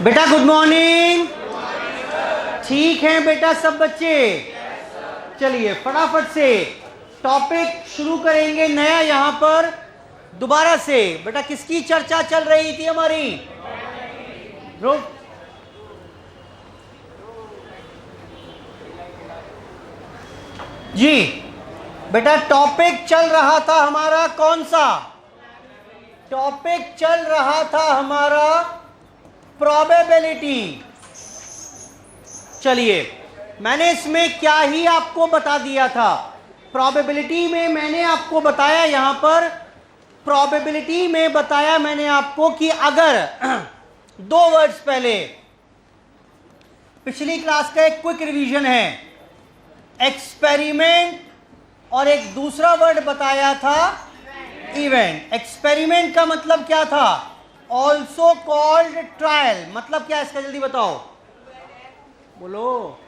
बेटा good morning. ठीक है बेटा सब बच्चे? चलिए फटाफट से टॉपिक शुरू करेंगे नया यहां पर दोबारा से। बेटा किसकी चर्चा चल रही थी हमारी? जी बेटा टॉपिक चल रहा था हमारा कौन सा? टॉपिक चल रहा था हमारा प्रोबेबिलिटी। चलिए मैंने इसमें क्या ही आपको बता दिया था। प्रोबेबिलिटी में मैंने आपको बताया, यहां पर प्रोबेबिलिटी में बताया मैंने आपको कि अगर दो वर्ड्स पहले, पिछली क्लास का एक क्विक रिवीजन है, एक्सपेरिमेंट और एक दूसरा वर्ड बताया था इवेंट। एक्सपेरिमेंट का मतलब क्या था? Also called trial. मतलब क्या इसका जल्दी बताओ, बोलो।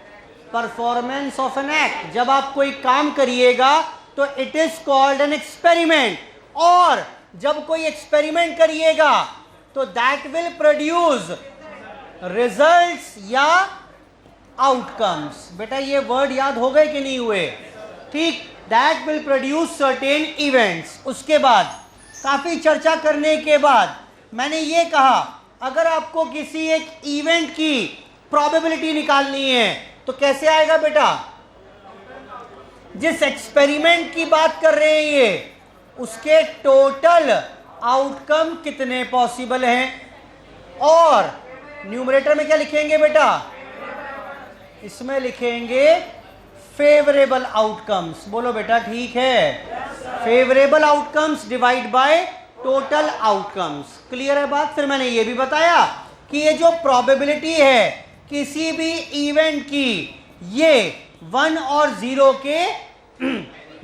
Performance of an act. जब आप कोई काम करिएगा तो it is called an experiment. और जब कोई एक्सपेरिमेंट करिएगा तो दैट विल प्रोड्यूस रिजल्ट्स या आउटकम्स। बेटा ये वर्ड याद हो गए कि नहीं हुए? ठीक, that will produce certain events. उसके बाद काफी चर्चा करने के बाद मैंने ये कहा, अगर आपको किसी एक इवेंट की प्रोबेबिलिटी निकालनी है तो कैसे आएगा बेटा? जिस एक्सपेरिमेंट की बात कर रहे हैं ये, उसके टोटल आउटकम कितने पॉसिबल हैं। और न्यूमरेटर में क्या लिखेंगे बेटा? इसमें लिखेंगे फेवरेबल आउटकम्स। बोलो बेटा ठीक है। Favourable outcomes divide by total outcomes. Clear है बात? फिर मैंने ये भी बताया कि ये जो प्रोबेबिलिटी है किसी भी इवेंट की, ये 1 और 0 के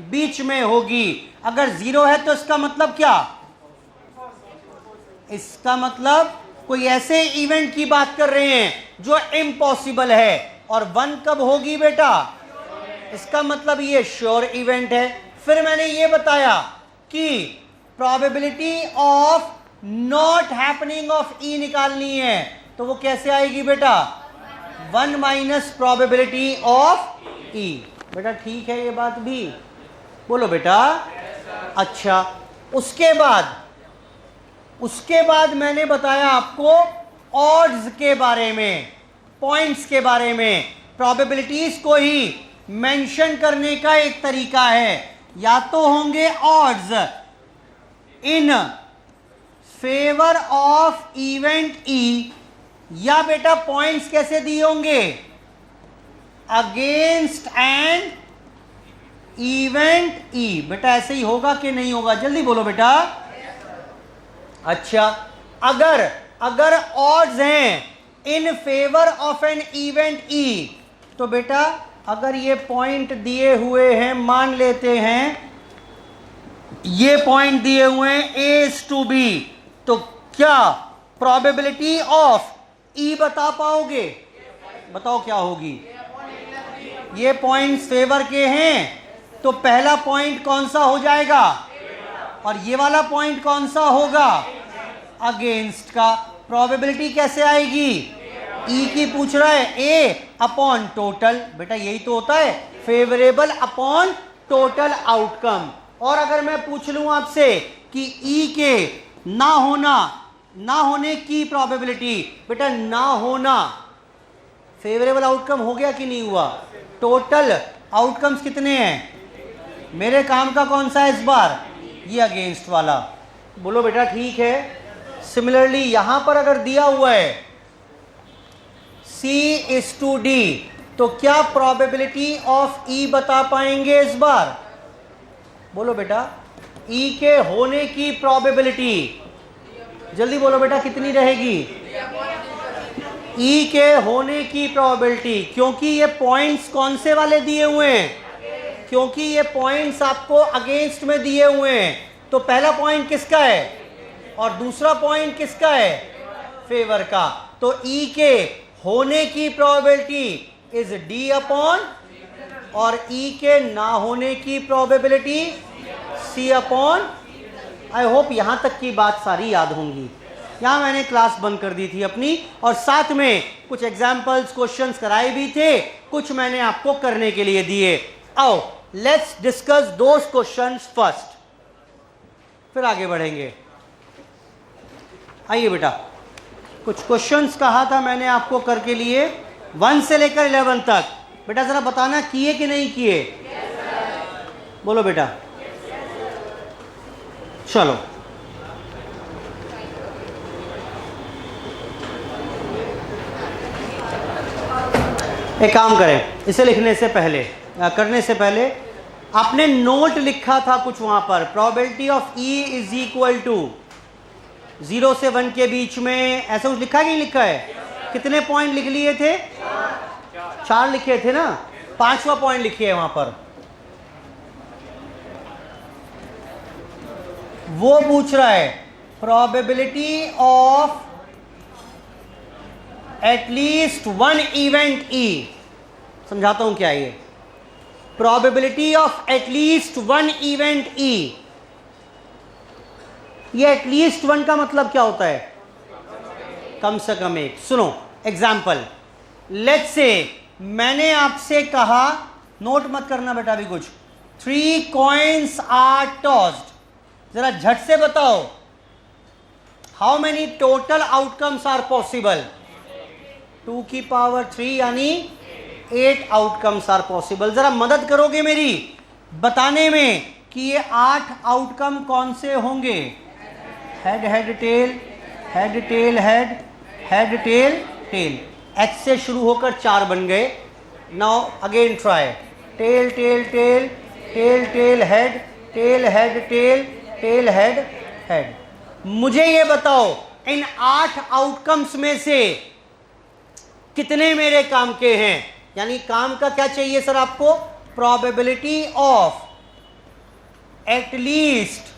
बीच में होगी। अगर 0 है तो इसका मतलब क्या? इसका मतलब कोई ऐसे इवेंट की बात कर रहे हैं जो इम्पॉसिबल है। और 1 कब होगी बेटा? इसका मतलब ये श्योर इवेंट है। फिर मैंने ये बताया कि probability of not happening of E निकालनी है तो वो कैसे आएगी बेटा? 1 माइनस प्रोबेबिलिटी ऑफ ई। बेटा ठीक है ये बात भी? बोलो बेटा। अच्छा, उसके बाद मैंने बताया आपको ऑड्स के बारे में, पॉइंट्स के बारे में। प्रोबेबिलिटीज को ही मेंशन करने का एक तरीका है, या तो होंगे odds in favour of event E, या बेटा पॉइंट्स कैसे दिए होंगे? Against and event E. बेटा ऐसे ही होगा कि नहीं होगा? जल्दी बोलो बेटा। अच्छा, अगर ऑड्स हैं in favour of an event E, तो बेटा अगर ये पॉइंट दिए हुए हैं, मान लेते हैं ये पॉइंट दिए हुए हैं ए इज टू बी, तो क्या प्रोबेबिलिटी ऑफ ई बता पाओगे? बताओ क्या होगी? ये पॉइंट्स फेवर के हैं तो पहला पॉइंट कौन सा हो जाएगा? और ये वाला पॉइंट कौन सा होगा? अगेंस्ट का। प्रोबेबिलिटी कैसे आएगी? ई की पूछ रहा है, ए अपॉन टोटल। बेटा यही तो होता है, फेवरेबल अपॉन टोटल आउटकम। और अगर मैं पूछ लूं आपसे कि ई के ना होने की प्रोबेबिलिटी, बेटा ना होना फेवरेबल आउटकम हो गया कि नहीं हुआ? टोटल आउटकम्स कितने हैं? मेरे काम का कौन सा है इस बार? ये अगेंस्ट वाला। बोलो बेटा ठीक है। सिमिलरली यहां पर अगर दिया हुआ है C is to D, तो क्या प्रोबेबिलिटी ऑफ E बता पाएंगे इस बार? बोलो बेटा। E के होने की प्रोबेबिलिटी जल्दी बोलो बेटा कितनी रहेगी? E के होने की प्रोबेबिलिटी, क्योंकि ये पॉइंट्स कौन से वाले दिए हुए हैं? क्योंकि ये पॉइंट्स आपको अगेंस्ट में दिए हुए हैं, तो पहला पॉइंट किसका है और दूसरा पॉइंट किसका है? फेवर का। तो E के होने की प्रोबेबिलिटी इज D अपॉन, और E के ना होने की probability C upon. I hope यहां तक की बात सारी याद होंगी। यहाँ मैंने क्लास बंद कर दी थी अपनी, और साथ में कुछ एग्जाम्पल्स क्वेश्चंस कराए भी थे, कुछ मैंने आपको करने के लिए दिए। आओ let's discuss those questions first, फिर आगे बढ़ेंगे। आइए बेटा, कुछ क्वेश्चंस कहा था मैंने आपको करके लिए 1 से लेकर 11 तक। बेटा जरा बताना किए कि नहीं किए? बोलो बेटा। चलो एक काम करें, इसे लिखने से पहले करने से पहले आपने नोट लिखा था कुछ वहां पर, probability of E is equal to 0 से 1 के बीच में, ऐसा कुछ लिखा कि नहीं लिखा है? कितने पॉइंट लिख लिए थे? 4 लिखे थे ना, 5वां पॉइंट लिखिए है वहां पर। वो पूछ रहा है probability of at least 1 event E. समझाता हूं क्या ये probability of at least 1 event E. ये एटलीस्ट 1 का मतलब क्या होता है? कम से कम एक। सुनो एग्जाम्पल, लेट्स से मैंने आपसे कहा, नोट मत करना बेटा अभी कुछ, 3 कॉइन्स आर टॉस्ड। जरा झट से बताओ how many total outcomes are possible? 2 की पावर 3 यानी 8 आउटकम्स आर पॉसिबल। जरा मदद करोगे मेरी बताने में कि ये 8 आउटकम कौन से होंगे? Head head tail, head tail head, head tail tail. H से शुरू होकर 4 बन गए। Now again try, tail tail tail, tail tail head, tail head tail, tail head head. मुझे ये बताओ इन 8 आउटकम्स में से कितने मेरे काम के हैं? यानी काम का क्या चाहिए सर आपको? Probability of at least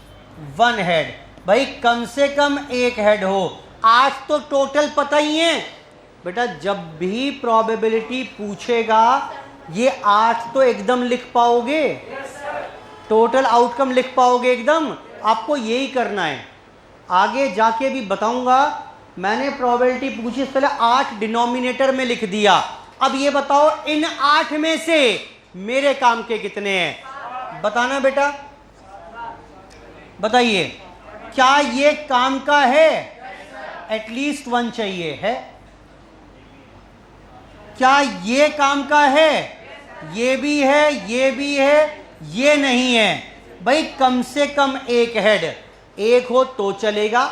1 head. भाई कम से कम एक हेड हो। 8 तो टोटल पता ही है बेटा, जब भी प्रोबेबिलिटी पूछेगा ये 8 तो एकदम लिख पाओगे, टोटल आउटकम लिख पाओगे एकदम। आपको यही करना है, आगे जाके भी बताऊंगा। मैंने प्रोबेबिलिटी पूछी, इससे पहले 8 डिनोमिनेटर में लिख दिया। अब ये बताओ इन 8 में से मेरे काम के कितने हैं? बताना बेटा, बताइए क्या ये काम का है? एटलीस्ट 1 चाहिए है। क्या ये काम का है? ये भी है, ये भी है, ये नहीं है। भाई कम से कम एक हेड, 1 हो तो चलेगा,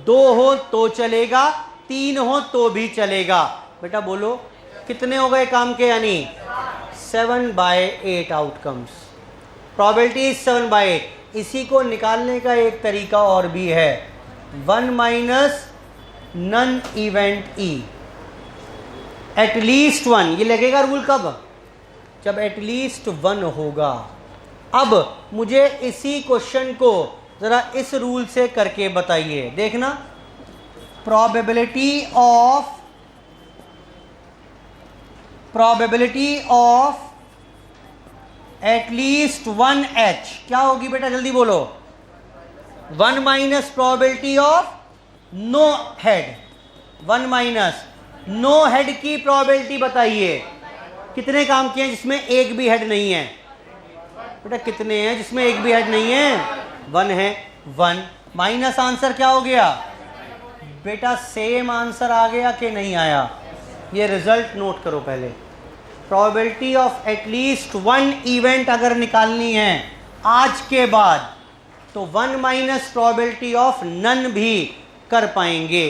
2 हो तो चलेगा, 3 हो तो भी चलेगा। बेटा बोलो कितने हो गए काम के? यानी 7/8 आउटकम्स। प्रोबेबिलिटी 7/8। इसी को निकालने का एक तरीका और भी है, 1 minus none event E, at least 1। ये लगेगा रूल कब? जब एटलीस्ट 1 होगा। अब मुझे इसी क्वेश्चन को जरा इस रूल से करके बताइए, देखना। प्रोबेबिलिटी ऑफ एटलीस्ट 1 एच क्या होगी बेटा? जल्दी बोलो। 1 minus probability of no head, 1 minus no head की प्रोबेबिलिटी बताइए। कितने काम किए हैं जिसमें एक भी हेड नहीं है? बेटा कितने हैं जिसमें एक भी हेड नहीं है? 1 है। 1 माइनस आंसर क्या हो गया? बेटा सेम आंसर आ गया कि नहीं आया? ये रिजल्ट नोट करो पहले। प्रोबेबिलिटी ऑफ एटलीस्ट 1 इवेंट अगर निकालनी है आज के बाद, तो 1 माइनस प्रोबेबिलिटी ऑफ नन भी कर पाएंगे।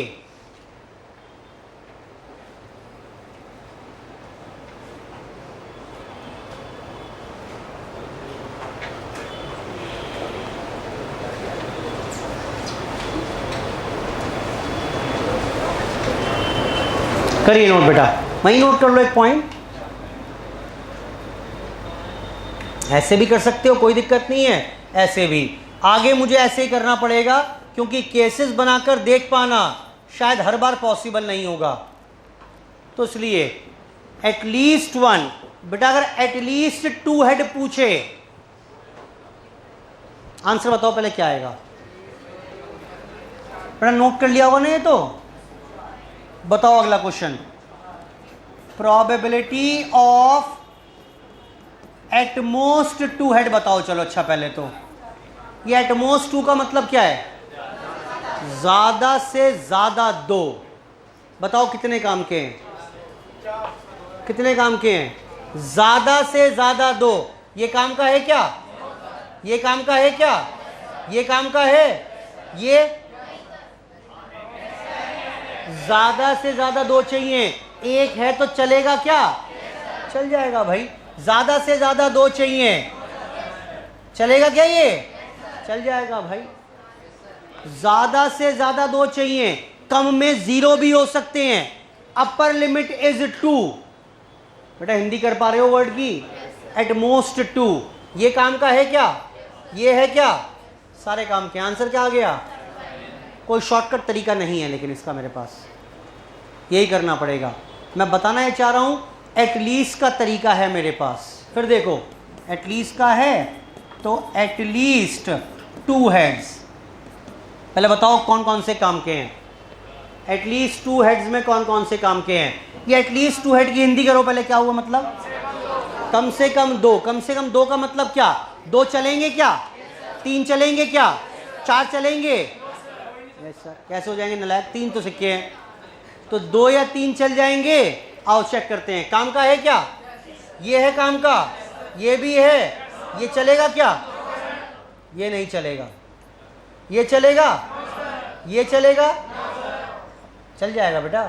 करिए नोट बेटा, वहीं नोट कर लो एक पॉइंट। ऐसे भी कर सकते हो, कोई दिक्कत नहीं है। ऐसे भी आगे मुझे ऐसे ही करना पड़ेगा, क्योंकि केसेस बनाकर देख पाना शायद हर बार पॉसिबल नहीं होगा। तो इसलिए एटलीस्ट 1। बेटा अगर एटलीस्ट 2 हेड पूछे, आंसर बताओ पहले क्या आएगा? बड़ा नोट कर लिया होगा ना ये तो। बताओ अगला question, probability of at most 2 head बताओ। चलो अच्छा पहले तो ये एटमोस्ट 2 का मतलब क्या है? ज्यादा से ज्यादा 2। बताओ कितने काम के हैं? कितने काम के हैं? ज्यादा से ज्यादा 2। ये काम का है क्या? ये काम का है क्या? ये काम का है? ये ज्यादा से ज्यादा 2 चाहिए, एक है तो चलेगा क्या? चल जाएगा भाई। ज्यादा से ज्यादा 2 चाहिए, चलेगा क्या? ये चल जाएगा भाई। ज्यादा से ज्यादा 2 चाहिए, कम में 0 भी हो सकते हैं। Upper limit is 2। बेटा हिंदी कर पा रहे हो वर्ड की? At most 2। ये काम का है क्या? ये है क्या? सारे काम के। आंसर क्या आ गया? कोई शॉर्टकट तरीका नहीं है लेकिन इसका मेरे पास, यही करना पड़ेगा। मैं बताना ये चाह रहा हूं एटलीस्ट का तरीका है मेरे पास। फिर देखो एटलीस्ट का है तो एटलीस्ट 2 हेड्स। पहले बताओ कौन कौन से काम के हैं? एटलीस्ट 2 हेड्स में कौन कौन से काम के हैं? ये एटलीस्ट 2 हेड की हिंदी करो पहले, क्या हुआ मतलब? कम से कम 2। कम से कम 2 का मतलब क्या? 2 चलेंगे क्या? 3 चलेंगे क्या? 4 चलेंगे? सर कैसे हो जाएंगे नालायक? 3 तो सिक्के हैं, तो 2 या 3 चल जाएंगे। आओ चेक करते हैं, काम का है क्या? ये है काम का, ये भी है। ये चलेगा क्या? ये नहीं चलेगा। ये चलेगा? ये चलेगा? चल जाएगा बेटा?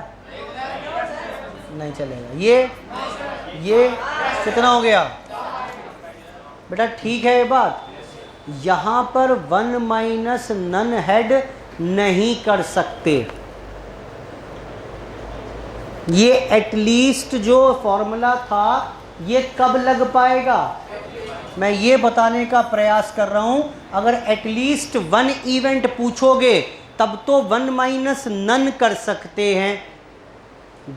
नहीं चलेगा। ये कितना हो गया बेटा? ठीक है ये बात। यहां पर 1 माइनस नन हेड नहीं कर सकते। ये एटलीस्ट जो फॉर्मूला था ये कब लग पाएगा? मैं ये बताने का प्रयास कर रहा हूं। अगर एटलीस्ट 1 इवेंट पूछोगे तब तो 1 माइनस नन कर सकते हैं,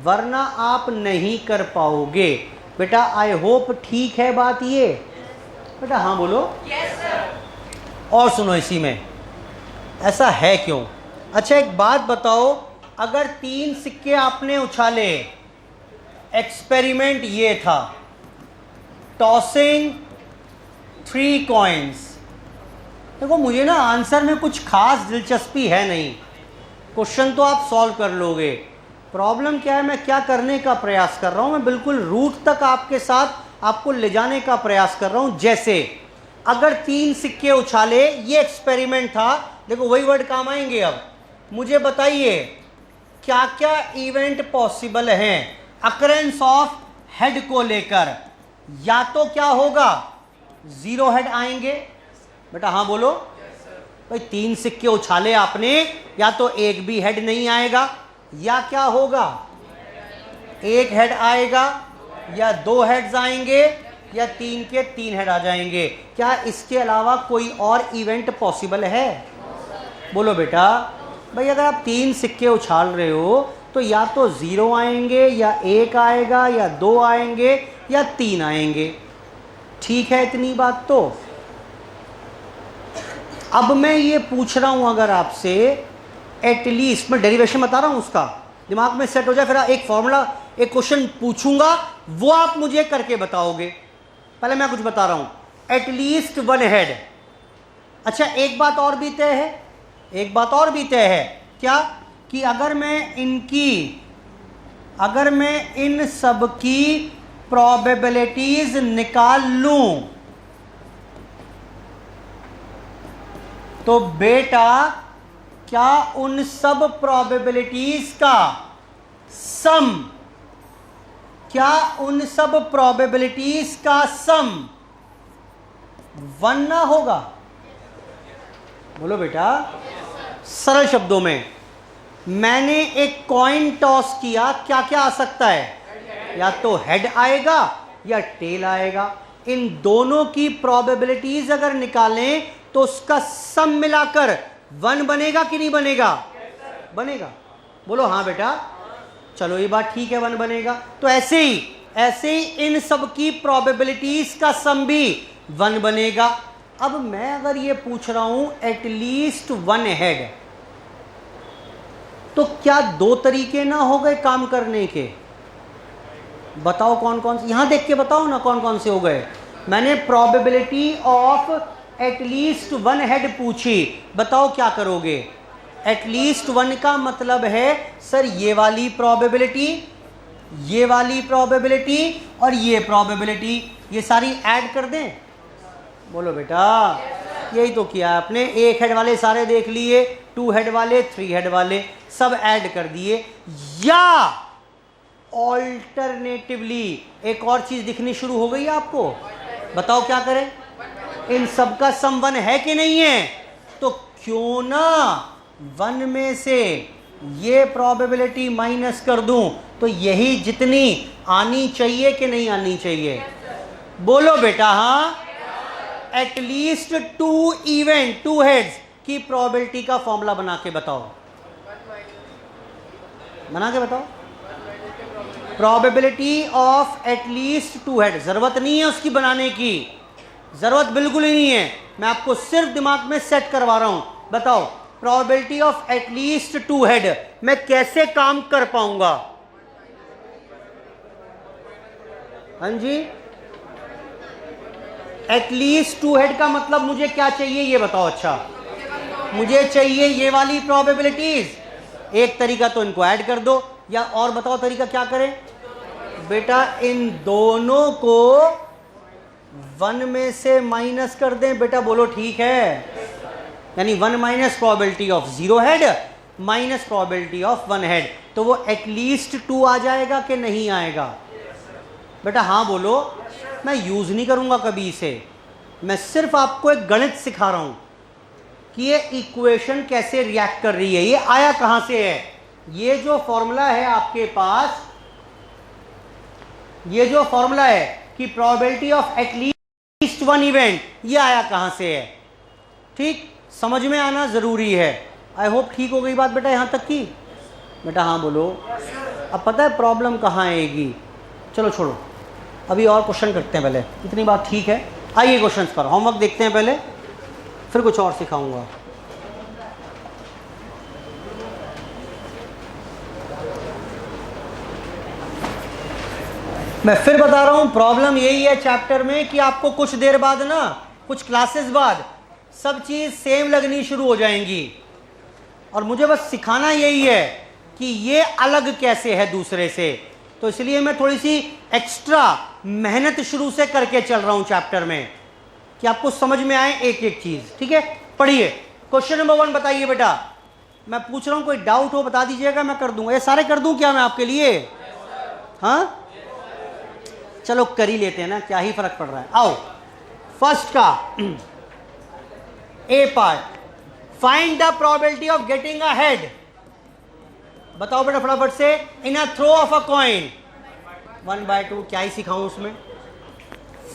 वरना आप नहीं कर पाओगे। बेटा आई होप ठीक है बात ये? बेटा हाँ बोलो। yes, sir। और सुनो इसी में ऐसा है क्यों? अच्छा एक बात बताओ, अगर 3 सिक्के आपने उछाले, एक्सपेरिमेंट ये था टॉसिंग 3 कॉइन्स। देखो मुझे ना आंसर में कुछ खास दिलचस्पी है नहीं, क्वेश्चन तो आप सॉल्व कर लोगे। प्रॉब्लम क्या है, मैं क्या करने का प्रयास कर रहा हूं? मैं बिल्कुल रूट तक आपके साथ आपको ले जाने का प्रयास कर रहा हूं। जैसे अगर 3 सिक्के उछाले, ये एक्सपेरिमेंट था। देखो वही वर्ड काम आएंगे। अब मुझे बताइए क्या क्या इवेंट पॉसिबल हैं अकरेंस ऑफ हेड को लेकर? या तो क्या होगा 0 हेड आएंगे। बेटा हाँ बोलो। भाई 3 सिक्के उछाले आपने, या तो एक भी हेड नहीं आएगा, या क्या होगा 1 हेड आएगा, या 2 हेड्स आएंगे, या 3 के 3 हेड आ जाएंगे। क्या इसके अलावा कोई और इवेंट पॉसिबल है? बोलो बेटा। भाई अगर आप 3 सिक्के उछाल रहे हो तो या तो 0 आएंगे, या 1 आएगा, या 2 आएंगे, या 3 आएंगे। ठीक है इतनी बात तो। अब मैं ये पूछ रहा हूं अगर आपसे, एटलीस्ट मैं डेरिवेशन बता रहा हूं, उसका दिमाग में सेट हो जाए, फिर एक फॉर्मूला एक क्वेश्चन पूछूंगा वो आप मुझे करके बताओगे। पहले मैं कुछ बता रहा हूं, एटलीस्ट 1 हेड। अच्छा एक बात और भी तय है, एक बात और भी तय है। क्या? कि अगर मैं इन सब की प्रोबेबिलिटीज निकाल लूं तो बेटा क्या उन सब प्रोबेबिलिटीज का सम, क्या उन सब प्रोबेबिलिटीज का सम 1 ना होगा? बोलो बेटा। सरल शब्दों में, मैंने एक कॉइन टॉस किया, क्या क्या आ सकता है? या तो हेड आएगा या टेल आएगा। इन दोनों की प्रोबेबिलिटीज अगर निकालें तो उसका सम मिलाकर 1 बनेगा कि नहीं बनेगा? बनेगा। बोलो हाँ बेटा। चलो ये बात ठीक है, 1 बनेगा। तो ऐसे ही इन सब की प्रोबेबिलिटीज का सम भी 1 बनेगा। अब मैं अगर ये पूछ रहा हूं एटलीस्ट 1 हेड, तो क्या दो तरीके ना हो गए काम करने के? बताओ कौन कौन से, यहां देख के बताओ ना कौन कौन से हो गए। मैंने probability of at least one head पूछी, बताओ क्या करोगे? एटलीस्ट वन का मतलब है सर ये वाली प्रोबेबिलिटी, ये वाली प्रोबेबिलिटी और ये प्रोबेबिलिटी, ये सारी ऐड कर दें। बोलो बेटा, यही तो किया आपने। एक हेड वाले सारे देख लिए, टू हेड वाले, थ्री हेड वाले सब ऐड कर दिए। या ऑल्टरनेटिवली एक और चीज दिखनी शुरू हो गई आपको, बताओ क्या करें? इन सब का सम वन है कि नहीं है? तो क्यों ना वन में से ये प्रोबेबिलिटी माइनस कर दूं, तो यही जितनी आनी चाहिए कि नहीं आनी चाहिए? बोलो बेटा हाँ। At least to event, two heads की प्रोबेबिलिटी का फॉर्मूला बना के बताओ, बना के बताओ। Probability of at least to head, जरूरत नहीं है उसकी बनाने की, जरूरत बिल्कुल ही नहीं है, मैं आपको सिर्फ दिमाग में सेट करवा रहा हूं। बताओ probability of at least to head मैं कैसे काम कर पाऊंगा? हाँ जी, एटलीस्ट टू हेड का मतलब मुझे क्या चाहिए ये बताओ। अच्छा, मुझे चाहिए ये वाली प्रोबेबिलिटीज। एक तरीका तो इनको ऐड कर दो, या और बताओ तरीका क्या करें? बेटा इन दोनों को वन में से माइनस कर दें। बेटा बोलो ठीक है, यानी one minus probability of zero head minus probability of one head, तो वो एटलीस्ट टू आ जाएगा कि नहीं आएगा? बेटा हाँ बोलो। मैं यूज नहीं करूंगा कभी इसे, मैं सिर्फ आपको एक गणित सिखा रहा हूं कि ये इक्वेशन कैसे रिएक्ट कर रही है, ये आया कहां से है। ये जो फॉर्मूला है आपके पास, ये जो फॉर्मूला है कि probability of at least one event, ये आया कहां से है? ठीक, समझ में आना जरूरी है। आई होप ठीक हो गई बात बेटा यहां तक की? बेटा हाँ बोलो। अब पता है प्रॉब्लम कहाँ आएगी? चलो छोड़ो, अभी और क्वेश्चन करते हैं पहले, इतनी बात ठीक है। आइए क्वेश्चन पर, होमवर्क देखते हैं पहले, फिर कुछ और सिखाऊंगा। मैं फिर बता रहा हूं, प्रॉब्लम यही है चैप्टर में कि आपको कुछ देर बाद ना, कुछ क्लासेस बाद सब चीज सेम लगनी शुरू हो जाएंगी, और मुझे बस सिखाना यही है कि ये अलग कैसे है दूसरे से। तो इसलिए मैं थोड़ी सी एक्स्ट्रा मेहनत शुरू से करके चल रहा हूं चैप्टर में, कि आपको समझ में आए एक एक चीज। ठीक है, पढ़िए क्वेश्चन नंबर 1 बताइए बेटा। मैं पूछ रहा हूं, कोई डाउट हो बता दीजिएगा, मैं कर दूंगा। ये सारे कर दूं क्या मैं आपके लिए? हाँ चलो कर ही लेते हैं ना, क्या ही फर्क पड़ रहा है। आओ फर्स्ट का A part, find the probability of getting a head. बताओ बेटा फटाफट से। In a throw of a coin, 1/2, क्या ही सिखाऊं उसमें।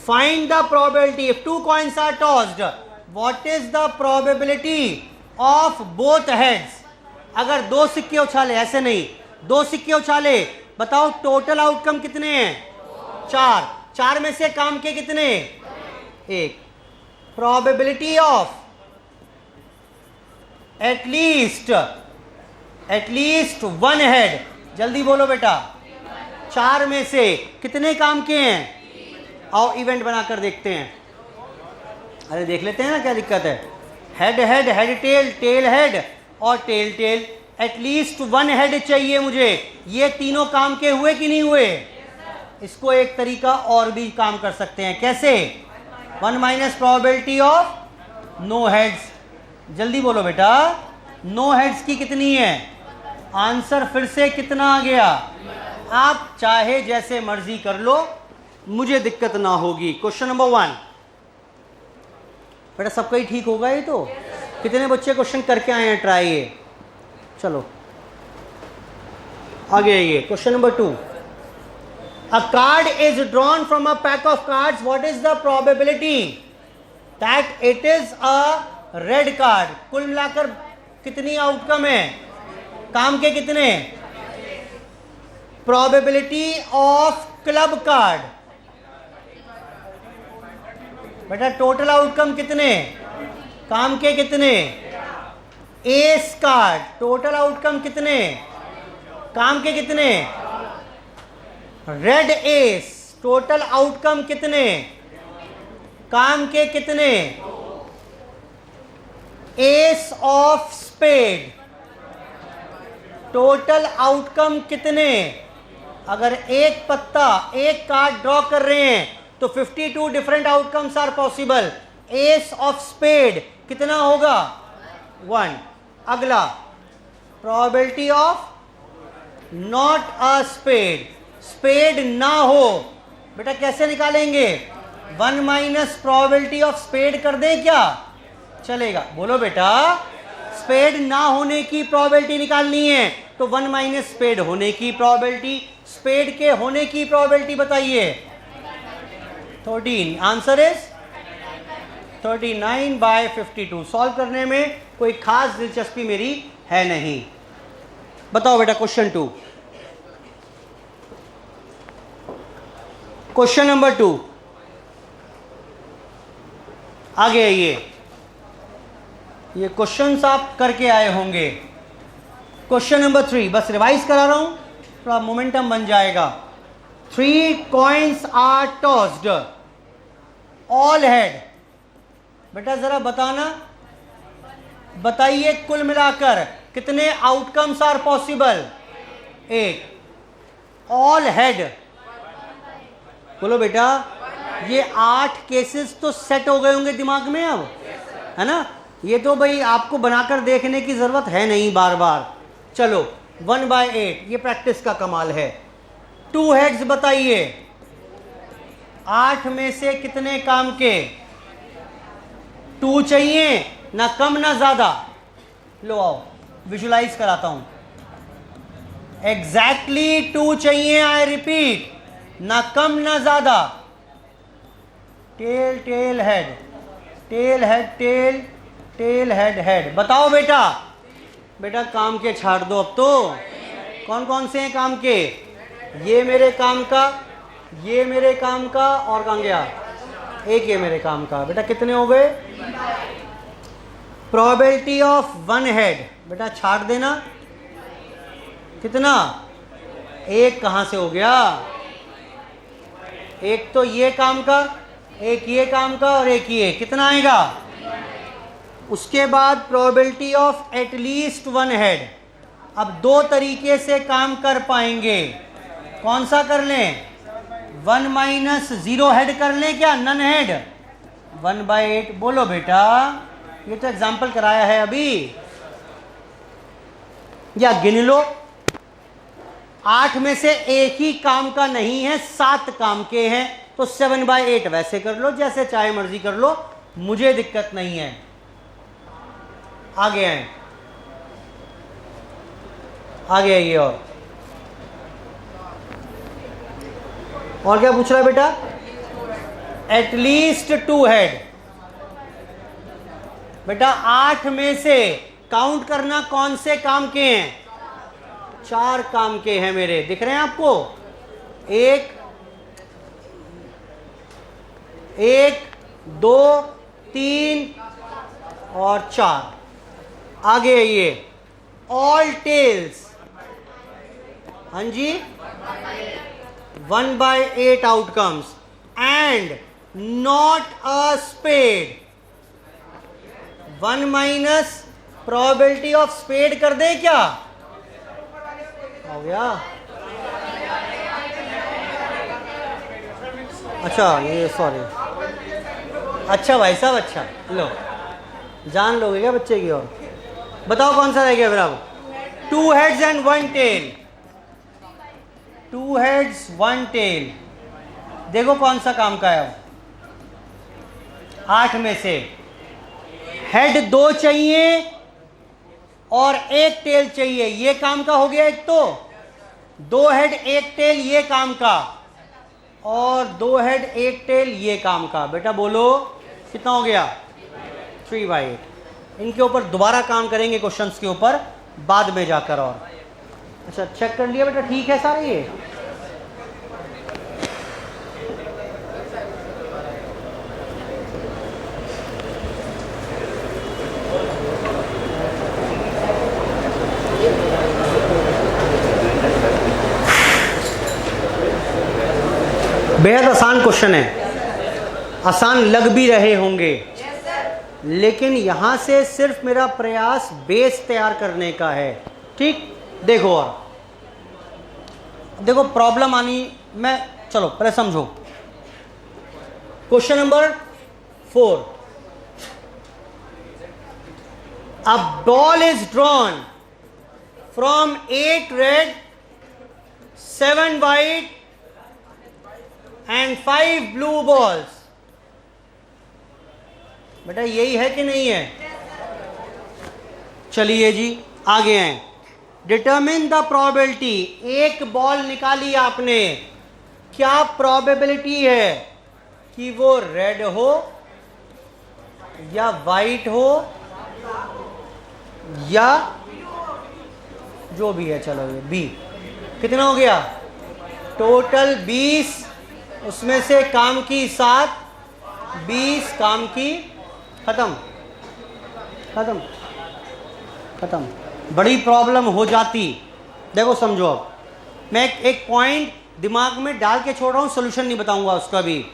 Find the probability if two coins are tossed, what is the probability of both heads. अगर दो सिक्के उछाले, ऐसे नहीं, दो सिक्के उछाले, बताओ टोटल आउटकम कितने हैं? 4। 4 में से काम के कितने? 1। Probability of at least one head, जल्दी बोलो बेटा। 4 में से कितने काम के हैं? आओ इवेंट बनाकर देखते हैं। अरे देख लेते हैं ना क्या दिक्कत है। Head head, head tail, tail head और tail tail. At least one head चाहिए मुझे। ये तीनों काम के हुए कि नहीं हुए? इसको एक तरीका और भी काम कर सकते हैं, कैसे? 1 minus probability of no heads. जल्दी बोलो बेटा, नो हेड्स की कितनी है? आंसर फिर से कितना आ गया? आप चाहे जैसे मर्जी कर लो, मुझे दिक्कत ना होगी। क्वेश्चन नंबर 1 बेटा, सबका ही ठीक होगा ये तो? कितने बच्चे क्वेश्चन करके आए हैं ट्राई? ये चलो आगे आइए। Question number 2, a card is drawn from a pack of cards, what is the probability that it is a red card? कुल मिलाकर कितनी आउटकम है? काम के कितने? प्रोबेबिलिटी ऑफ क्लब कार्ड, बेटा टोटल आउटकम कितने? काम के कितने? एस कार्ड, टोटल आउटकम कितने, काम के कितने, रेड एस, टोटल आउटकम कितने, काम के कितने, ace of spade, total outcome कितने। अगर एक पत्ता, एक कार्ड ड्रॉ कर रहे हैं तो 52 different outcomes are possible. Ace of spade कितना होगा, 1। अगला, probability of not a spade, spade ना हो, बेटा कैसे निकालेंगे, 1 माइनस प्रोबेबिलिटी ऑफ स्पेड कर दें क्या, चलेगा, बोलो बेटा, स्पेड ना होने की प्रोबेबिलिटी निकालनी है तो 1 माइनस स्पेड होने की प्रोबेबिलिटी, स्पेड के होने की प्रोबेबिलिटी बताइए, 13, आंसर इज 39/52। सॉल्व करने में कोई खास दिलचस्पी मेरी है नहीं। बताओ बेटा क्वेश्चन 2, क्वेश्चन नंबर 2, आगे आइए। ये क्वेश्चंस आप करके आए होंगे। क्वेश्चन नंबर 3, बस रिवाइज करा रहा हूं, थोड़ा मोमेंटम बन जाएगा। 3 coins are tossed, all head, बेटा जरा बताना, बताइए कुल मिलाकर कितने outcomes are possible, 1। All head, बोलो बेटा, ये 8 केसेस तो सेट हो गए होंगे दिमाग में अब, है ना, ये तो भाई आपको बनाकर देखने की जरूरत है नहीं बार बार। चलो 1/8, ये प्रैक्टिस का कमाल है। 2 हेड्स बताइए, 8 में से कितने काम के, 2 चाहिए, ना कम ना ज्यादा। लो आओ विजुलाइज कराता हूं, एग्जैक्टली 2 चाहिए, आई रिपीट, ना कम ना ज्यादा। Tail tail head, tail head tail, tail head head, बताओ बेटा, बेटा काम के छाड़ दो अब तो, कौन कौन से हैं काम के, ये मेरे काम का, ये मेरे काम का, और कहाँ गया, एक ये मेरे काम का, बेटा कितने हो गए। प्रोबेबिलिटी ऑफ 1 हेड, बेटा छाड़ देना, कितना, 1 कहां से हो गया, एक तो ये काम का, एक ये काम का, और एक ये, कितना आएगा। उसके बाद प्रोबेबिलिटी ऑफ एटलीस्ट 1 हेड। अब 2 तरीके से काम कर पाएंगे, कौन सा कर लें, 1 माइनस 0 हेड कर लें क्या, नन हेड, 1/8। बोलो बेटा, ये तो एग्जाम्पल कराया है अभी, या गिन लो, 8 में से एक ही काम का नहीं है, 7 काम के हैं, तो 7/8 वैसे कर लो, जैसे चाहे मर्जी कर लो, मुझे दिक्कत नहीं है। आगे आए, आगे आइए, और क्या पूछ रहा है बेटा, एटलीस्ट 2 हेड। बेटा 8 में से काउंट करना कौन से काम के हैं, 4 काम के हैं मेरे, दिख रहे हैं आपको, 1 2 3 और 4। आगे आइए, ऑल टेल्स, हाँ जी, 1/8 outcomes, and not a spade, 1 minus probability of spade कर दे क्या, हो गया। अच्छा ये सॉरी, अच्छा भाई साहब, अच्छा लो, जान लोगे क्या बच्चे की, और बताओ कौन सा रह गया फिर अब, 2 heads and 1 tail, 2 heads 1 tail, देखो कौन सा काम का है अब, 8 में से हेड 2 चाहिए और 1 टेल चाहिए, ये काम का हो गया एक, तो 2 हेड 1 टेल ये काम का, और 2 हेड 1 टेल ये काम का। बेटा बोलो कितना हो गया, 3/8। इनके ऊपर दोबारा काम करेंगे क्वेश्चंस के ऊपर बाद में जाकर, और अच्छा चेक कर लिया बेटा, ठीक है सारे ये, बेहद आसान क्वेश्चन है, आसान लग भी रहे होंगे, लेकिन यहां से सिर्फ मेरा प्रयास बेस तैयार करने का है। ठीक, देखो और देखो प्रॉब्लम आनी, मैं चलो पहले समझो। Question number 4, a ball is drawn from 8 red 7 white and 5 blue balls. बेटा यही है कि नहीं है? चलिए जी आगे हैं। डिटरमिन द प्रोबेबिलिटी, एक बॉल निकाली आपने, क्या प्रोबेबिलिटी है कि वो रेड हो या वाइट हो या जो भी है, चलो ये बी। कितना हो गया? टोटल 20, उसमें से काम की 7, 20 काम की, खत्म खत्म खत्म। बड़ी प्रॉब्लम हो जाती। देखो समझो, अब मैं एक पॉइंट दिमाग में डाल के छोड़ रहा हूं, सोल्यूशन नहीं बताऊंगा उसका भी।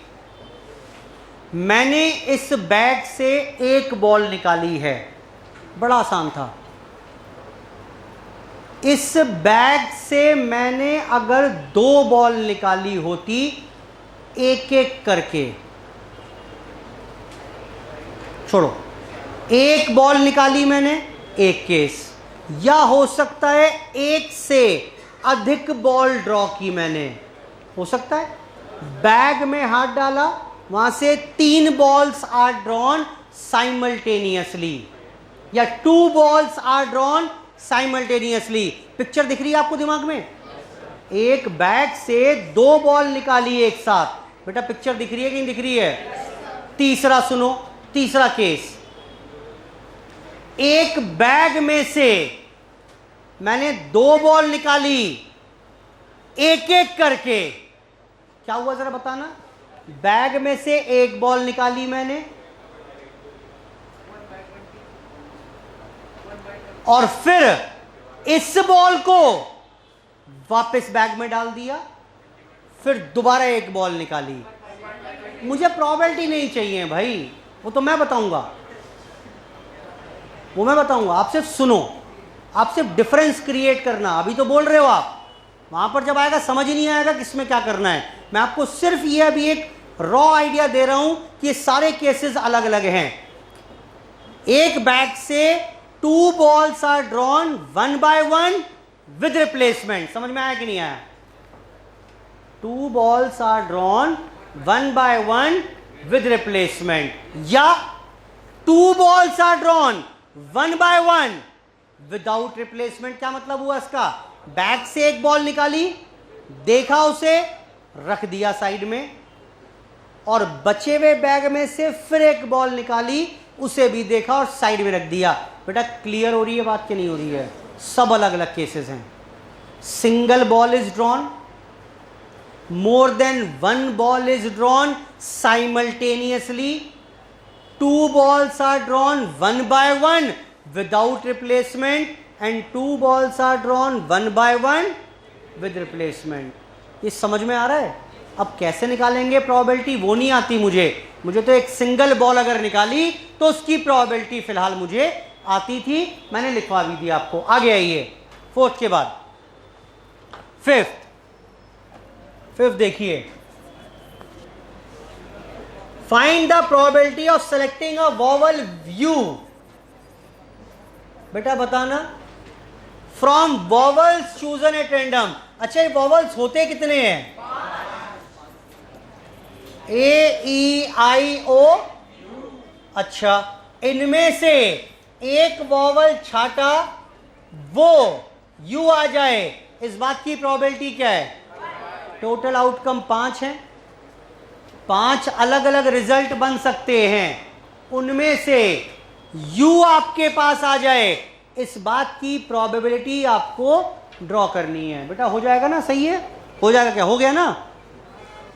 मैंने इस बैग से एक बॉल निकाली है, बड़ा आसान था। इस बैग से मैंने अगर 2 बॉल निकाली होती एक एक करके, छोड़ो, एक बॉल निकाली मैंने, एक केस, या हो सकता है एक से अधिक बॉल ड्रॉ की मैंने, हो सकता है बैग में हाथ डाला, वहां से 3 बॉल्स आर ड्रॉन साइमल्टेनियसली या 2 balls are drawn simultaneously. Picture दिख रही है आपको दिमाग में? एक बैग से 2 बॉल निकाली एक साथ, बेटा पिक्चर दिख रही है कि नहीं दिख रही है? तीसरा सुनो, तीसरा केस, एक बैग में से मैंने 2 बॉल निकाली एक एक करके, क्या हुआ जरा बताना? बैग में से एक बॉल निकाली मैंने और फिर इस बॉल को वापस बैग में डाल दिया, फिर दोबारा एक बॉल निकाली। मुझे प्रोबेबिलिटी नहीं चाहिए भाई, वो तो मैं बताऊंगा, वो मैं बताऊंगा। आप सिर्फ सुनो, आप सिर्फ डिफरेंस क्रिएट करना। अभी तो बोल रहे हो आप, वहां पर जब आएगा समझ ही नहीं आएगा किसमें क्या करना है। मैं आपको सिर्फ ये अभी एक रॉ आइडिया दे रहा हूं कि ये सारे केसेस अलग अलग हैं। एक बैग से 2 balls are drawn 1 by 1 with replacement. समझ में आया कि नहीं आया? 2 balls are drawn 1 by 1 with replacement, या 2 balls are drawn 1 by 1 without replacement. क्या मतलब हुआ इसका? बैग से एक बॉल निकाली, देखा उसे, रख दिया साइड में, और बचे हुए बैग में से फिर एक बॉल निकाली, उसे भी देखा और साइड में रख दिया। बेटा क्लियर हो रही है बात कि नहीं हो रही है? सब अलग अलग केसेस हैं। Single ball is drawn, more than 1 ball is drawn simultaneously, 2 balls are drawn 1 by 1 without replacement and 2 balls are drawn 1 by 1 with replacement। ये समझ में आ रहा है? अब कैसे निकालेंगे प्रोबेबिलिटी वो नहीं आती मुझे तो एक सिंगल बॉल अगर निकाली तो उसकी प्रोबेबिलिटी फिलहाल मुझे आती थी, मैंने लिखवा भी दिया आपको। आगे आइए, 4th के बाद 5th देखिए, find the probability of selecting a vowel view. बेटा बताना, from vowels chosen at random. अच्छा ये वॉवल्स होते कितने हैं? ए ई आई ओ। अच्छा, इनमें से एक वॉवल छाटा, वो यू आ जाए, इस बात की प्रोबेबिलिटी क्या है? टोटल आउटकम 5 है, 5 अलग अलग रिजल्ट बन सकते हैं, उनमें से यू आपके पास आ जाए, इस बात की प्रोबेबिलिटी आपको ड्रॉ करनी है। बेटा हो जाएगा ना? सही है, हो जाएगा क्या? हो गया ना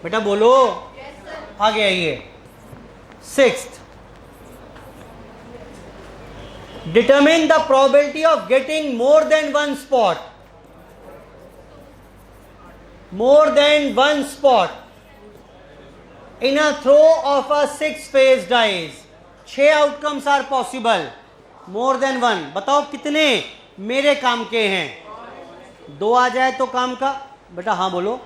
बेटा? बोलो। आगे आइए, 6th, determine the probability of getting more than 1 spot. More than 1 spot in a throw of a 6 faced dice 6 outcomes are possible, more than 1। बताओ कितने मेरे काम के हैं? 2 आ जाए तो काम का, बेटा हाँ बोलो।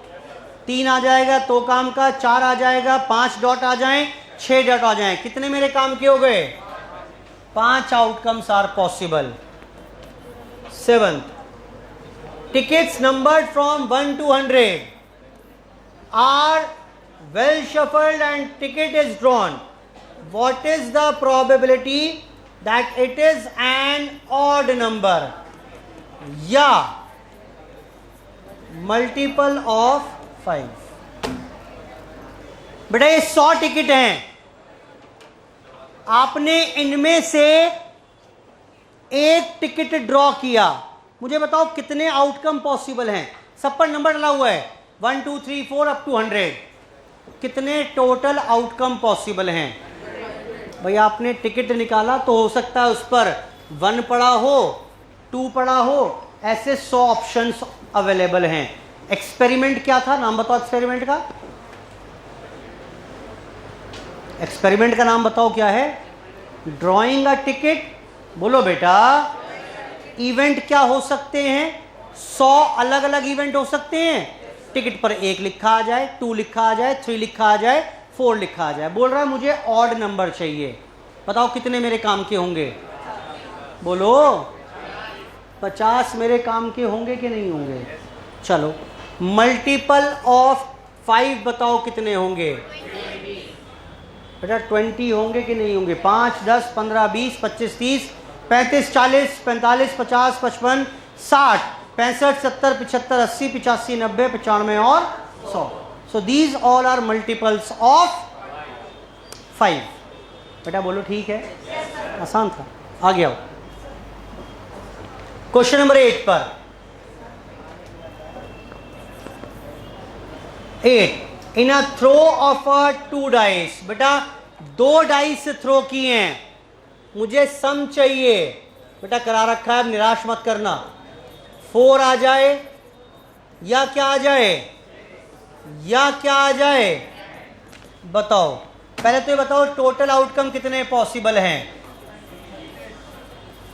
3 आ जाएगा तो काम का, 4 आ जाएगा, 5 डॉट आ जाएं, 6 डॉट आ जाएं, कितने मेरे काम के हो गए? 5 outcomes are possible. 7th, tickets numbered from 1 to 100 are well shuffled and ticket is drawn. What is the probability that it is an odd number या multiple of 5? बेटा ये 100 टिकट हैं, आपने इनमें से एक टिकट ड्रॉ किया, मुझे बताओ कितने आउटकम पॉसिबल हैं? सब पर नंबर डला हुआ है 1 2 3 4 अप टू 100, कितने टोटल आउटकम पॉसिबल हैं? भाई आपने टिकट निकाला तो हो सकता है उस पर 1 पड़ा हो, 2 पड़ा हो, ऐसे 100 ऑप्शंस अवेलेबल हैं। एक्सपेरिमेंट क्या था, नाम बताओ एक्सपेरिमेंट का। एक्सपेरिमेंट का नाम बताओ क्या है? Drawing a ticket. बोलो बेटा। इवेंट क्या हो सकते हैं? 100 अलग अलग इवेंट हो सकते हैं। टिकट पर 1 लिखा आ जाए, 2 लिखा आ जाए, 3 लिखा आ जाए, 4 लिखा आ जाए। बोल रहा है मुझे ऑड नंबर चाहिए, बताओ कितने मेरे काम के होंगे? बोलो 50 मेरे काम के होंगे कि नहीं होंगे? चलो मल्टीपल ऑफ 5 बताओ कितने होंगे? बेटा 20 होंगे कि नहीं होंगे? 5 10 15 20 25 30 35 40 45 50 55 60 65 70 75 80 85 90 95 और 100। So these all are multiples of 5। बेटा बोलो ठीक है, आसान था। आगे आओ क्वेश्चन नंबर 8 पर। 8 इन a throw of a 2 dice. बेटा 2 डाइस थ्रो किए हैं, मुझे सम चाहिए। बेटा करा रखा है, निराश मत करना। 4 आ जाए या क्या आ जाए, या क्या आ जाए? बताओ पहले तो ये बताओ टोटल आउटकम कितने पॉसिबल हैं?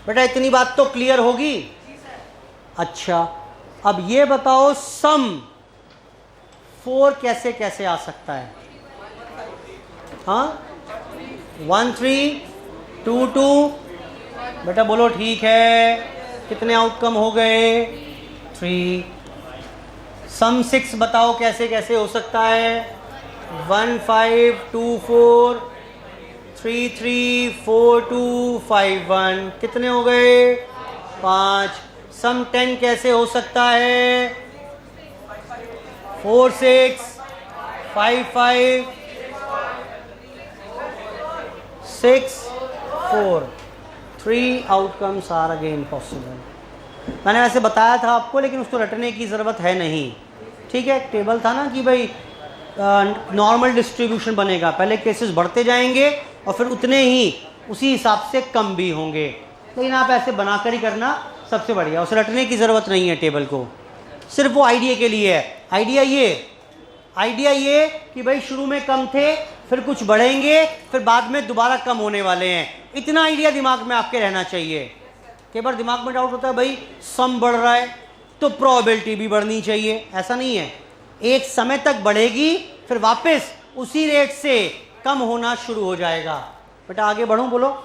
बेटा इतनी बात तो क्लियर होगी। अच्छा अब ये बताओ सम 4 कैसे कैसे आ सकता है? हाँ 1 3 2 2। बेटा बोलो ठीक है, कितने आउटकम हो गए? 3। सम 6 बताओ कैसे कैसे हो सकता है? 1 5 2 4 3 3 4 2 5 1। कितने हो गए? 5। सम 10 कैसे हो सकता है? 4 6 5 5 6 4। 3 आउटकम्स आर अगेन पॉसिबल। मैंने वैसे बताया था आपको, लेकिन उसको रटने की ज़रूरत है नहीं। ठीक है, टेबल था ना कि भाई नॉर्मल डिस्ट्रीब्यूशन बनेगा, पहले केसेस बढ़ते जाएंगे और फिर उतने ही उसी हिसाब से कम भी होंगे। लेकिन आप ऐसे बनाकर ही करना सबसे बढ़िया, उसे रटने की ज़रूरत नहीं है टेबल को, सिर्फ वो आइडिया के लिए है। आइडिया ये कि भाई शुरू में कम थे, फिर कुछ बढ़ेंगे, फिर बाद में दोबारा कम होने वाले हैं। इतना आइडिया दिमाग में आपके रहना चाहिए। कई बार दिमाग में डाउट होता है भाई सम बढ़ रहा है तो प्रोबेबिलिटी भी बढ़नी चाहिए, ऐसा नहीं है। एक समय तक बढ़ेगी, फिर वापस उसी रेट से कम होना शुरू हो जाएगा। बेटा आगे बढ़ूं, बोलो।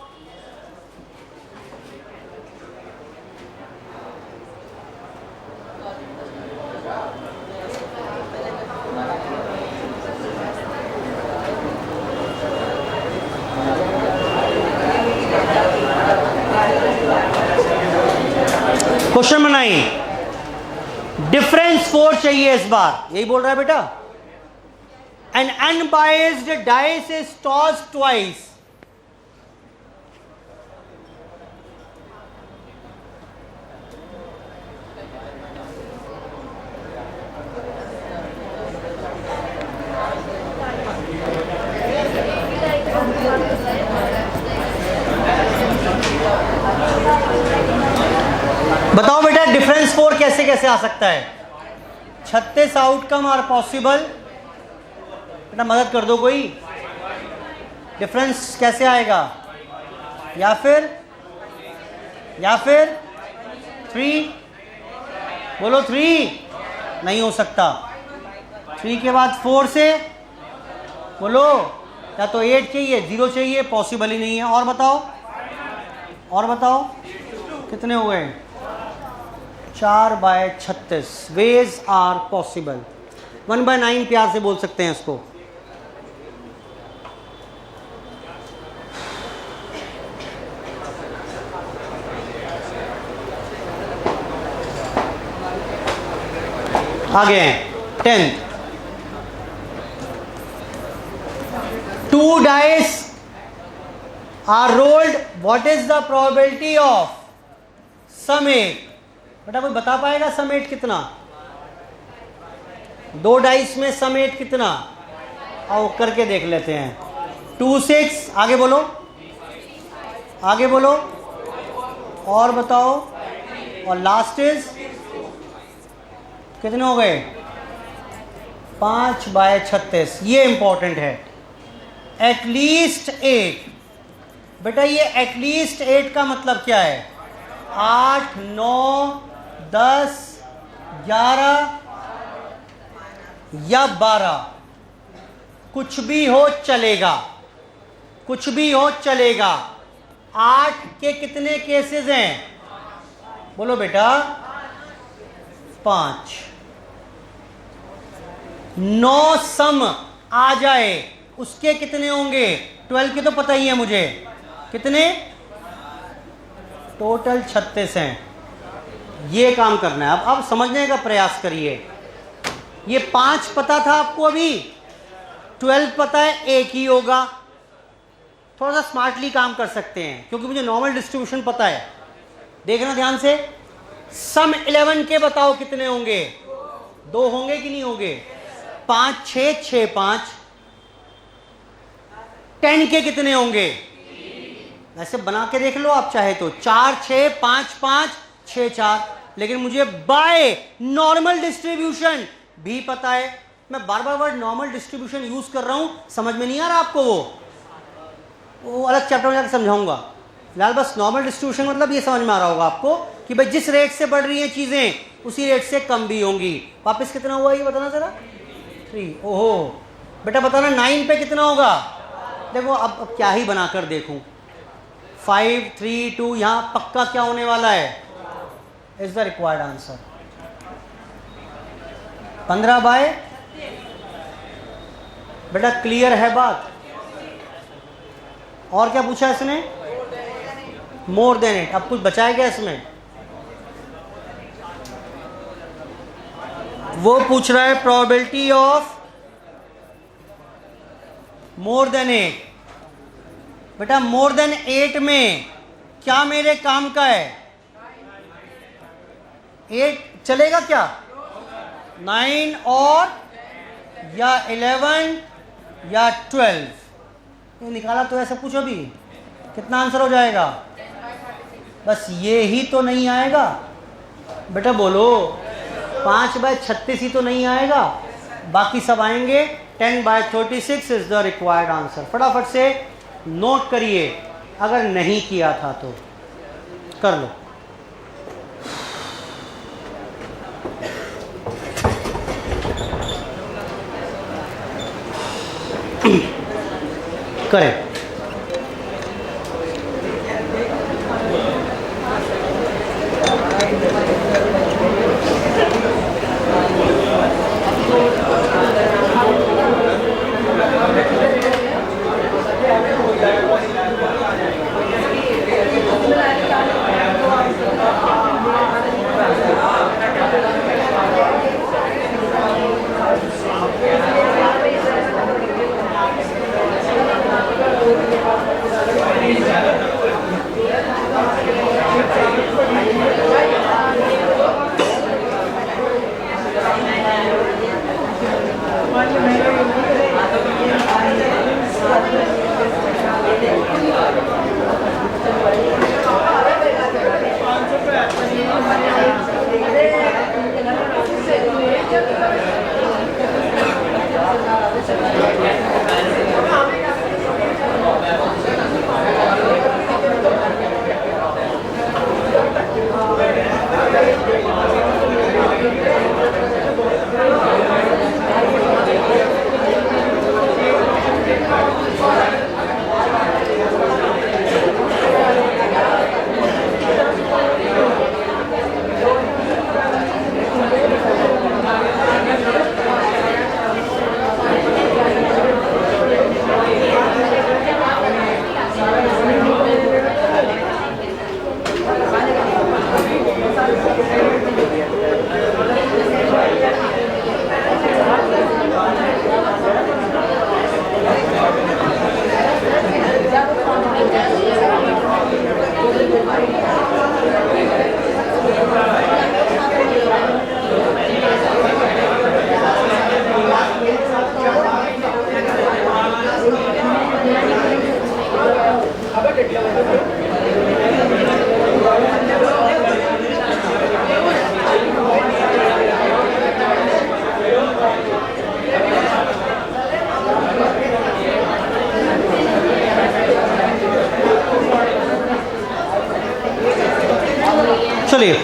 क्वेश्चन नंबर 9, डिफरेंस 4 चाहिए इस बार, यही बोल रहा है बेटा। An unbiased dice is tossed twice. बताओ बेटा डिफरेंस 4 कैसे कैसे आ सकता है? 36 आउटकम आर पॉसिबल, बेटा मदद कर दो कोई, डिफरेंस कैसे आएगा? या फिर 3, बोलो 3, नहीं हो सकता। 3 के बाद 4 से बोलो, या तो 8 चाहिए, 0 चाहिए, पॉसिबल ही नहीं है। और बताओ कितने हो गए? 4/36 वेज आर पॉसिबल। 1/9 प्यार से बोल सकते हैं इसको। आगे हैं 10th। 2 dice are rolled, what is the probability of sum 8? बेटा कोई बता पाएगा सम 8 कितना? 2 डाइस में सम 8 कितना? आओ करके देख लेते हैं। 2 6, आगे बोलो, और बताओ, और लास्ट इज कितने हो गए? 5/36। ये इंपॉर्टेंट है, एटलीस्ट 8। बेटा ये एटलीस्ट 8 का मतलब क्या है? 8, 9, 10, 11 या 12, कुछ भी हो चलेगा। 8 के कितने केसेस हैं? बोलो बेटा 5। 9 सम आ जाए उसके कितने होंगे? 12 के तो पता ही है मुझे, कितने? टोटल 36 हैं। ये काम करना है। अब समझने का प्रयास करिए। ये 5 पता था आपको, अभी 12 पता है, एक ही होगा। थोड़ा सा स्मार्टली काम कर सकते हैं क्योंकि मुझे नॉर्मल डिस्ट्रीब्यूशन पता है। देखना ध्यान से, सम 11 के बताओ कितने होंगे? 2 होंगे कि नहीं होंगे? 5 6 6 5। 10 के कितने होंगे? ऐसे बना के देख लो आप चाहे तो, 4 6 5 5 6 4। लेकिन मुझे बाय नॉर्मल डिस्ट्रीब्यूशन भी पता है। मैं बार बार वर्ड नॉर्मल डिस्ट्रीब्यूशन यूज कर रहा हूं, समझ में नहीं आ रहा आपको? वो अलग चैप्टर में जाकर समझाऊंगा। फिलहाल बस नॉर्मल डिस्ट्रीब्यूशन मतलब ये समझ में आ रहा होगा आपको कि भाई जिस रेट से बढ़ रही हैं चीजें उसी रेट से कम भी होंगी। वापस कितना हुआ ये बताना जरा? 3। ओहो बेटा बताना 9 पे कितना होगा? देखो अब क्या ही बनाकर देखूं। 5 3 2, यहां पक्का क्या होने वाला है? Is the required answer 15/। बेटा क्लियर है बात? और क्या पूछा इसने? More than it. अब कुछ बचा है क्या इसमें? वो पूछ रहा है प्रोबेबिलिटी ऑफ मोर देन 8। बेटा मोर देन 8 में क्या मेरे काम का है? 8 चलेगा क्या? 9 और या 11 या 12। ये निकाला तो ऐसा कुछ, अभी कितना आंसर हो जाएगा? बस ये ही तो नहीं आएगा बेटा, बोलो 5/36 ही तो नहीं आएगा, बाकी सब आएंगे। 10/36 इज द रिक्वायर्ड आंसर। फटाफट से नोट करिए, अगर नहीं किया था तो कर लो। करें।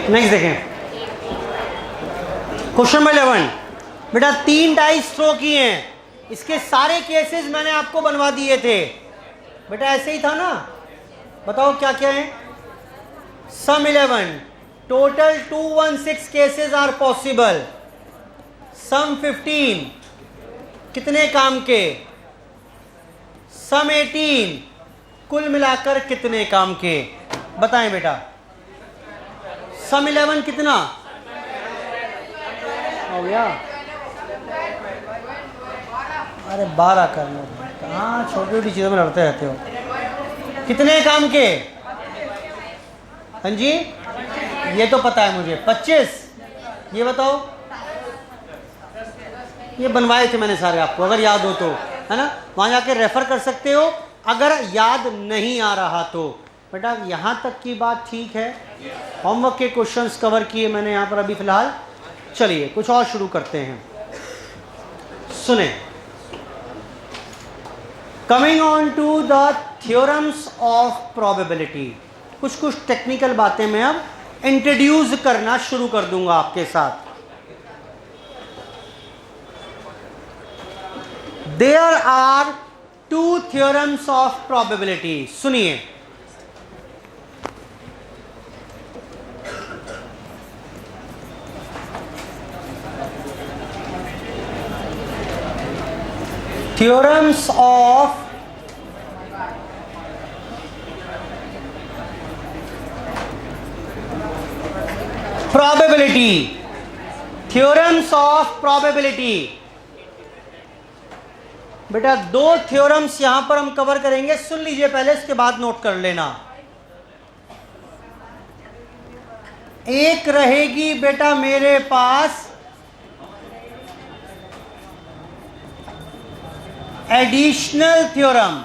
नेक्स्ट देखें, क्वेश्चन नंबर 11। बेटा 3 डाइस थ्रो किए हैं, इसके सारे केसेस मैंने आपको बनवा दिए थे। बेटा ऐसे ही था ना, बताओ क्या क्या है। सम 11, टोटल 216 केसेस आर पॉसिबल। सम 15, कितने काम के। सम 18, कुल मिलाकर कितने काम के, बताएं बेटा। सम 11 कितना हो गया, अरे 12 करना, कहाँ छोटी छोटी चीज़ों में लड़ते रहते हो। कितने काम के, हाँ जी ये तो पता है मुझे। 25, ये बताओ। ये बनवाए थे मैंने सारे आपको, अगर याद हो तो, है ना, वहाँ जाके रेफर कर सकते हो अगर याद नहीं आ रहा तो। बेटा यहाँ तक की बात ठीक है, होमवर्क के क्वेश्चंस कवर किए मैंने यहाँ पर अभी फ़िलहाल। चलिए कुछ और शुरू करते हैं, सुने। Coming on to the theorems of probability, कुछ कुछ टेक्निकल बातें मैं अब इंट्रोड्यूस करना शुरू कर दूंगा आपके साथ। There are 2 theorems of probability, सुनिए। Theorems of probability, theorems of probability. बेटा 2 थ्योरम्स यहां पर हम कवर करेंगे, सुन लीजिए पहले, इसके बाद नोट कर लेना। एक रहेगी बेटा मेरे पास एडिशनल थ्योरम,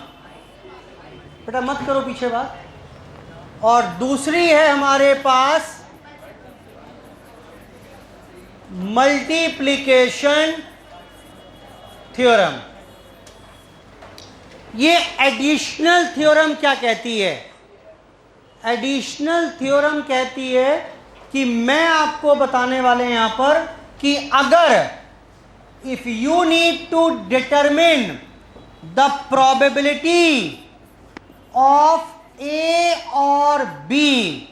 बेटा मत करो पीछे बात, और दूसरी है हमारे पास मल्टीप्लिकेशन थ्योरम। ये एडिशनल थ्योरम क्या कहती है, एडिशनल थ्योरम कहती है कि मैं आपको बताने वाले यहां पर कि अगर if you need to determine the probability of A और बी,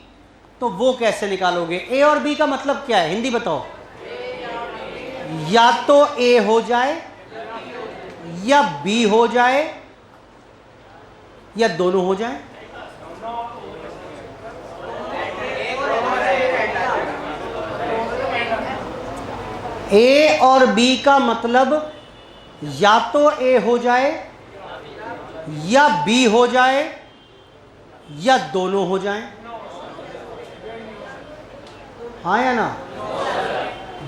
तो वो कैसे निकालोगे। ए और बी का मतलब क्या है, हिंदी बताओ। या तो ए हो जाए या बी हो जाए या दोनों हो जाए। ए और बी का मतलब या तो ए हो जाए या बी हो जाए या दोनों हो जाए, हाँ या ना।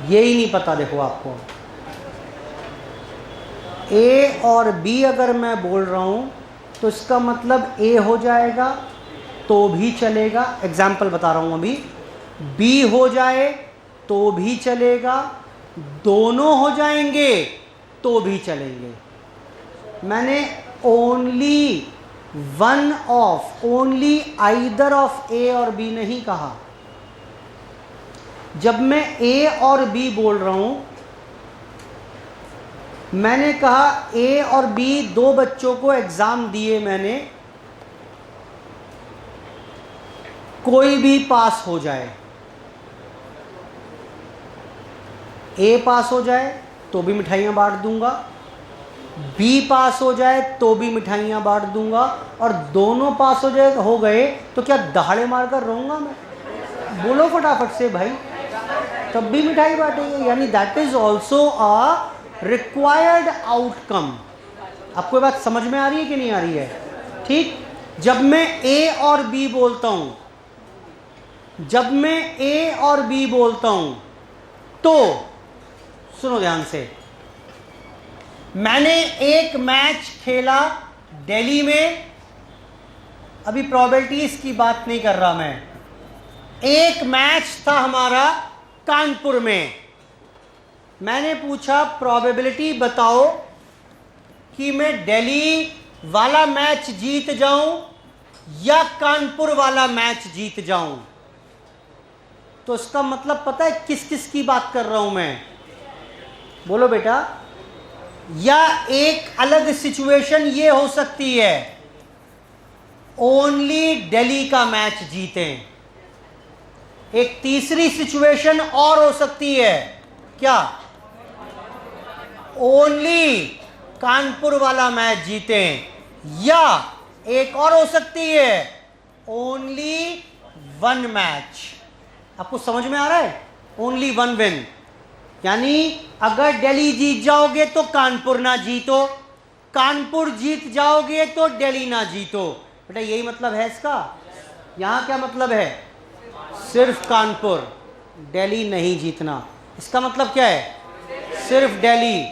यही नहीं पता, देखो आपको ए और बी अगर मैं बोल रहा हूं तो इसका मतलब ए हो जाएगा तो भी चलेगा, एग्जाम्पल बता रहा हूं अभी। बी हो जाए तो भी चलेगा, दोनों हो जाएंगे तो भी चलेंगे। मैंने only one of, only either of A और बी नहीं कहा। जब मैं ए और बी बोल रहा हूं, मैंने कहा ए और बी 2 बच्चों को एग्जाम दिए मैंने, कोई भी पास हो जाए, ए पास हो जाए तो भी मिठाइयां बांट दूंगा, बी पास हो जाए तो भी मिठाइयां बांट दूंगा, और दोनों पास हो गए तो क्या दहाड़े मारकर रहूंगा मैं? बोलो फटाफट से भाई, तब भी मिठाई बांटेंगे। यानी that is also a required outcome. आपको ये बात समझ में आ रही है कि नहीं आ रही है? ठीक। जब मैं ए और बी बोलता हूं, जब मैं ए और बी बोलता हूं तो सुनो ध्यान से, मैंने एक मैच खेला दिल्ली में, अभी प्रोबेबिलिटीज की बात नहीं कर रहा मैं, एक मैच था हमारा कानपुर में। मैंने पूछा प्रोबेबिलिटी बताओ कि मैं दिल्ली वाला मैच जीत जाऊं या कानपुर वाला मैच जीत जाऊं। तो इसका मतलब पता है किस किस की बात कर रहा हूं मैं? बोलो बेटा। या एक अलग सिचुएशन ये हो सकती है, ओनली दिल्ली का मैच जीतें। एक तीसरी सिचुएशन और हो सकती है, क्या? ओनली कानपुर वाला मैच जीतें। या एक और हो सकती है, ओनली वन मैच। आपको समझ में आ रहा है? ओनली वन विन, यानी अगर दिल्ली जीत जाओगे तो कानपुर ना जीतो, कानपुर जीत जाओगे तो दिल्ली ना जीतो। बेटा यही मतलब है इसका। यहां क्या मतलब है? सिर्फ कानपुर, दिल्ली नहीं जीतना। इसका मतलब क्या है? सिर्फ दिल्ली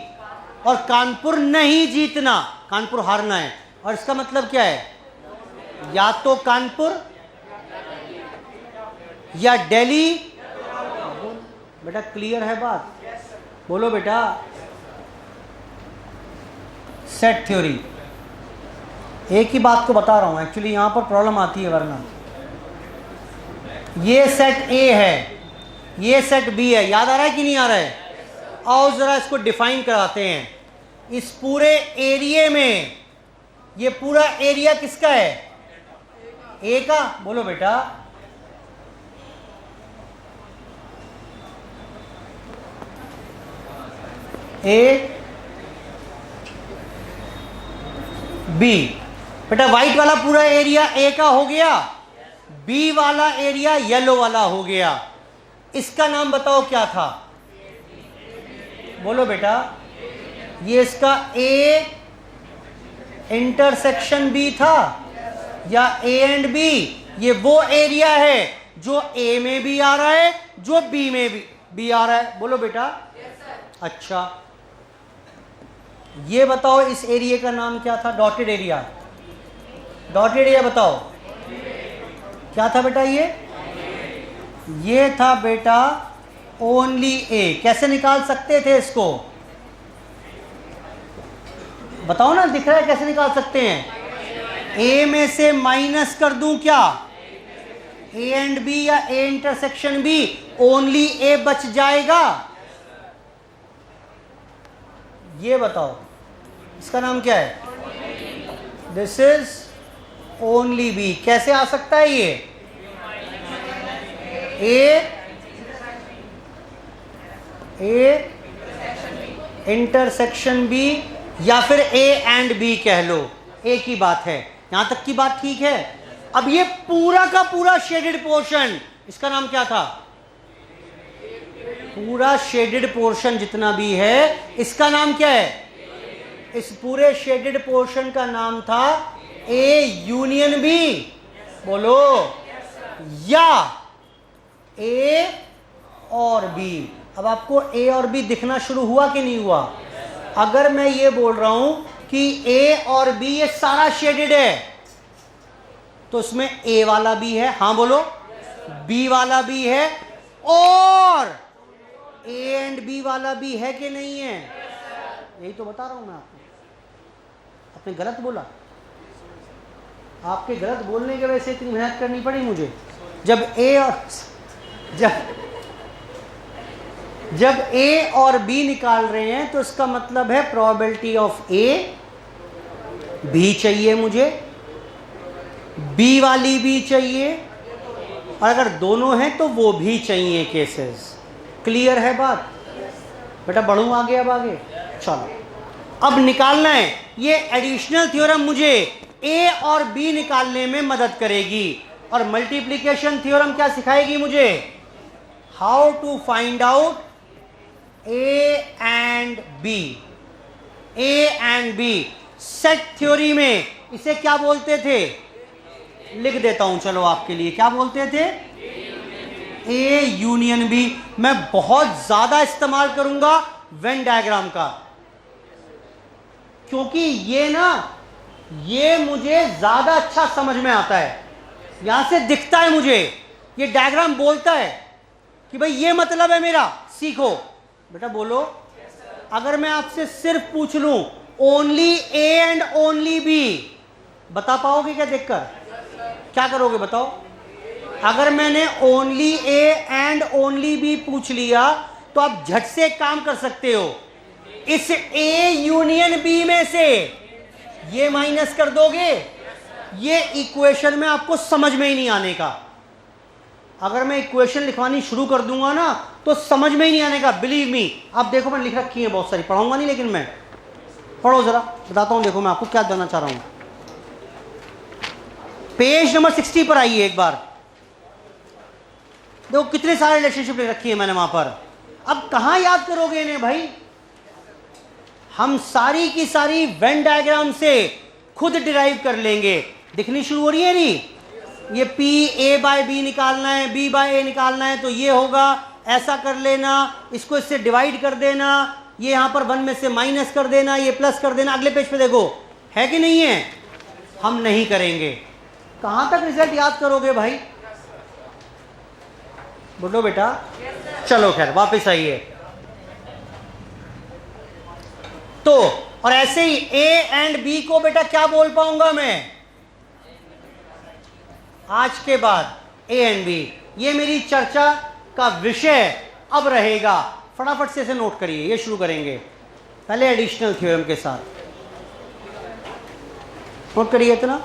और कानपुर नहीं जीतना, कानपुर हारना है। और इसका मतलब क्या है? या तो कानपुर या दिल्ली। बेटा क्लियर है बात? बोलो बेटा। सेट थ्योरी, एक ही बात को बता रहा हूं, एक्चुअली यहां पर प्रॉब्लम आती है वरना। ये सेट ए है, ये सेट बी है। याद आ रहा है कि नहीं आ रहा है? आओ जरा इसको डिफाइन कराते हैं। इस पूरे एरिया में, ये पूरा एरिया किसका है? ए का। बोलो बेटा। A B. बेटा व्हाइट वाला पूरा एरिया ए का हो गया, बी वाला एरिया येलो वाला हो गया। इसका नाम बताओ क्या था? बोलो बेटा। ये इसका ए इंटरसेक्शन बी था या ए एंड बी? ये वो एरिया है जो ए में भी आ रहा है, जो बी में भी आ रहा है। बोलो बेटा। अच्छा ये बताओ इस एरिया का नाम क्या था? Dotted area. डॉटेड एरिया बताओ क्या था बेटा? ये था बेटा ओनली ए। कैसे निकाल सकते थे इसको? बताओ ना, दिख रहा है कैसे निकाल सकते हैं? ए में से माइनस कर दूं क्या? ए एंड बी या A intersection B, only A बच जाएगा। ये बताओ इसका नाम क्या है? This is only B. कैसे आ सकता है ये? ए इंटरसेक्शन बी या फिर ए एंड बी कह लो, एक ही बात है। यहां तक की बात ठीक है। अब ये पूरा का पूरा शेडेड पोर्शन, इसका नाम क्या था? पूरा शेडेड पोर्शन जितना भी है, इसका नाम क्या है? इस पूरे शेडेड पोर्शन का नाम था ए यूनियन बी। बोलो। या ए और बी। अब आपको ए और बी दिखना शुरू हुआ कि नहीं हुआ? अगर मैं ये बोल रहा हूं कि ए और बी ये सारा शेडेड है, तो इसमें ए वाला भी है, हाँ बोलो, बी वाला भी है, और ए एंड बी वाला भी है कि नहीं है? यही तो बता रहा हूं मैं आपको। आपने गलत बोला। आपके गलत बोलने की वजह से इतनी मेहनत करनी पड़ी मुझे। जब ए और बी निकाल रहे हैं तो इसका मतलब है प्रोबेबिलिटी ऑफ ए भी चाहिए मुझे, बी वाली भी चाहिए, और अगर दोनों हैं तो वो भी चाहिए केसेस। क्लियर है बात? बेटा बढ़ूं आगे? अब आगे चलो। अब निकालना है, ये एडिशनल थ्योरम मुझे ए और बी निकालने में मदद करेगी। और मल्टीप्लिकेशन थ्योरम क्या सिखाएगी मुझे? How to find out A and B. A and B set theory में इसे क्या बोलते थे? लिख देता हूं चलो आपके लिए। क्या बोलते थे? A union B. मैं बहुत ज्यादा इस्तेमाल करूंगा वेन डायग्राम का, क्योंकि ये मुझे ज्यादा अच्छा समझ में आता है। यहां से दिखता है मुझे, ये डायग्राम बोलता है कि भाई ये मतलब है मेरा, सीखो। बेटा बोलो। अगर मैं आपसे सिर्फ पूछ लूं only A and only B, बता पाओगे क्या देखकर? क्या करोगे बताओ? अगर मैंने only A and only B पूछ लिया तो आप झट से एक काम कर सकते हो, इस ए यूनियन बी में से ये माइनस कर दोगे, ये इक्वेशन में आपको समझ में ही नहीं आने का। अगर मैं इक्वेशन लिखवानी शुरू कर दूंगा ना तो समझ में ही नहीं आने का, बिलीव मी। अब देखो मैं लिख रखी है बहुत सारी, पढ़ाऊंगा नहीं लेकिन मैं, पढ़ो जरा, बताता हूं। देखो मैं आपको क्या जानना चाह रहा हूं। पेज नंबर 60 पर आइए एक बार, देखो कितने सारे रिलेशनशिप लिख रखी है मैंने वहां पर। अब कहां याद करोगे इन्हें भाई? हम सारी की सारी वेन डायग्राम से खुद डिराइव कर लेंगे। दिखनी शुरू हो रही है नहीं? ये पी ए बाय बी निकालना है, बी बाय ए निकालना है, तो ये होगा, ऐसा कर लेना, इसको इससे डिवाइड कर देना, ये यहां पर 1 में से माइनस कर देना, ये प्लस कर देना। अगले पेज पे देखो, है कि नहीं है? हम नहीं करेंगे। कहां तक रिजल्ट याद करोगे भाई? बोलो बेटा। चलो खैर वापस आइए। तो और ऐसे ही ए एंड बी को बेटा क्या बोल पाऊंगा मैं आज के बाद? ए एंड बी, ये मेरी चर्चा का विषय अब रहेगा। फटाफट से इसे नोट करिए, ये शुरू करेंगे पहले एडिशनल थ्योरम के साथ। नोट करिए इतना,